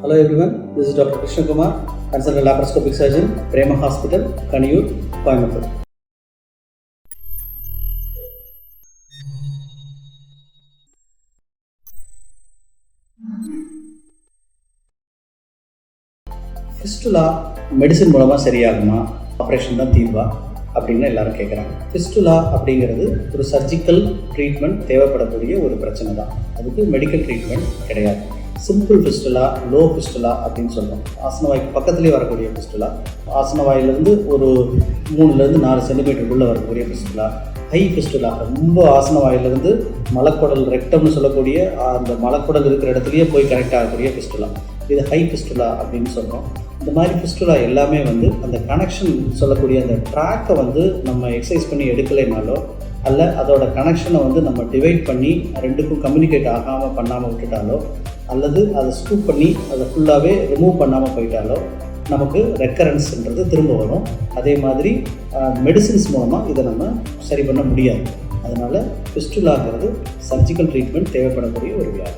Hello everyone, this is Dr. Krishna Kumar, consultant laparoscopic surgeon, Prema Hospital, Kaniyur, Coimbatore. Fistula medicine மூலமாக சரியாகுமா, operation தான் தீர்வா அப்படின்னு எல்லாரும் கேட்குறாங்க. ஃபிஸ்டுலா அப்படிங்கிறது ஒரு சர்ஜிக்கல் ட்ரீட்மெண்ட் தேவைப்படக்கூடிய ஒரு பிரச்சனை தான். அதுக்கு மெடிக்கல் ட்ரீட்மெண்ட் கிடையாது. சிம்பிள் ஃபிஸ்டுலா, லோ ஃபிஸ்டுலா அப்படின்னு சொல்லுவோம். ஆசனவாய்க்கு பக்கத்துலேயே வரக்கூடிய ஃபிஸ்டுலா, ஆசனவாயிலேருந்து ஒரு 3-4 சென்டிமீட்டருக்குள்ளே வரக்கூடிய ஃபிஸ்டுலா. ஹை ஃபிஸ்டுலா, ரொம்ப ஆசனவாயிலிருந்து மலக்குடல் ரெக்டம்னு சொல்லக்கூடிய அந்த மலக்குடல் இருக்கிற இடத்துலையே போய் கனெக்ட் ஆகக்கூடிய ஃபிஸ்டுலா, இது ஹை ஃபிஸ்டுலா அப்படின்னு சொல்கிறோம். இந்த மாதிரி ஃபிஸ்டுலா எல்லாமே அந்த கனெக்ஷன் சொல்லக்கூடிய அந்த ட்ராக்கை நம்ம எக்ஸசைஸ் பண்ணி எடுக்கலைனாலோ, அல்ல அதோட கனெக்ஷனை நம்ம டிவைட் பண்ணி ரெண்டுக்கும் கம்யூனிகேட் ஆகாமல் பண்ணாமல் விட்டுட்டாலோ, அல்லது அதை ஸ்கூப் பண்ணி அதை ஃபுல்லாகவே ரிமூவ் பண்ணாமல் போயிட்டாலோ நமக்கு ரெக்கரன்ஸ்ன்றது திரும்ப வரும். அதே மாதிரி மெடிசின்ஸ் மூலமாக இதை நம்ம சரி பண்ண முடியாது. அதனால் ஃபிஸ்டுலாங்கிறது சர்ஜிக்கல் ட்ரீட்மெண்ட் தேவைப்படக்கூடிய ஒரு வியாதி.